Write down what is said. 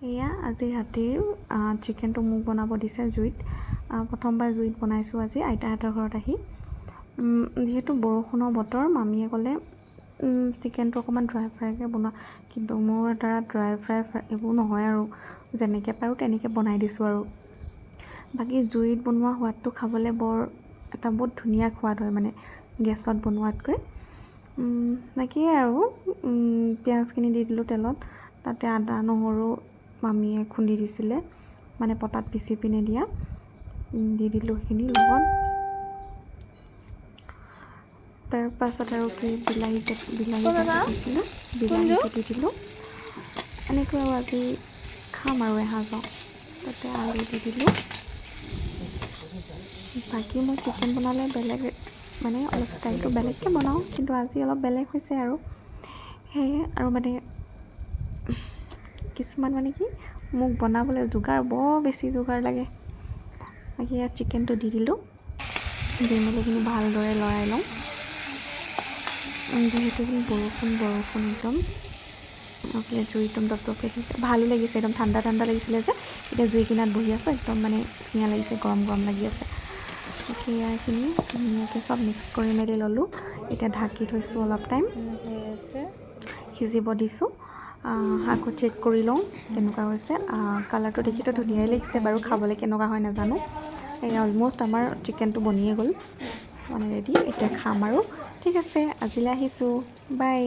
এয়া আজি ৰাতিৰ চিকেনটো মোক বনাব দিছে জুইত। প্ৰথমবাৰ জুইত বনাইছোঁ আজি আইতাহঁতৰ ঘৰত আহি। যিহেতু বৰষুণৰ বতৰ, মামীয়ে ক'লে চিকেনটো অকণমান ড্ৰাই ফ্ৰাইকৈ বনোৱা, কিন্তু মোৰ দ্বাৰা ড্ৰাই ফ্ৰাই এইবোৰ নহয় আৰু যেনেকৈ পাৰোঁ তেনেকৈ বনাই দিছোঁ আৰু। বাকী জুইত বনোৱা সোৱাদটো খাবলৈ এটা বহুত ধুনীয়া সোৱাদ হয়, মানে গেছত বনোৱাতকৈ। বাকী আৰু পিঁয়াজখিনি দি দিলোঁ তেলত, তাতে আদা নহৰু মামীয়ে খুন্দি দিছিলে, মানে পটাত পিচি পিনে দিয়া, দি দিলোঁ সেইখিনি লগত। তাৰপাছত আৰু কি বিলাহী দিছিলোঁ, বিলাহীটো দি দিলোঁ। এনেকৈ আৰু আজি খাম আৰু এসাঁজত। তাতে আলু দি দিলোঁ। বাকী মই চিকেন বনালে বেলেগ মানে অলপ ষ্টাইলটো বেলেগকৈ বনাওঁ, কিন্তু আজি অলপ বেলেগ হৈছে আৰু সেয়ে। আৰু মানে কিছুমান মানে কি মোক বনাবলৈ বৰ বেছি যোগাৰ লাগে। বাকী ইয়াত চিকেনটো দি দিলোঁ, দি মেলি এইখিনি ভালদৰে লৰাই লওঁ। যিহেতু বৰষুণ একদম জুই একদম দপদপকৈ দিছে, ভালো লাগিছে, একদম ঠাণ্ডা লাগিছিলে যে। এতিয়া জুই কিনাৰত বহি আছোঁ, একদম মানে ধুনীয়া লাগিছে, গৰম লাগি আছে। সেইয়াখিনি ধুনীয়াকৈ চব মিক্স কৰি মেলি ল'লোঁ। এতিয়া ঢাকি থৈছোঁ, অলপ টাইম সিজিব দিছোঁ। আকৌ চেক কৰি লওঁ কেনেকুৱা হৈছে। কালাৰটো দেখিতো ধুনীয়াই লাগিছে বাৰু, খাবলৈ কেনেকুৱা হয় নাজানো। এই অলম'ষ্ট আমাৰ চিকেনটো বনিয়ে গ'ল, মানে ৰেডি। এতিয়া খাম আৰু। ঠিক আছে, আজিলৈ আহিছোঁ, বাই।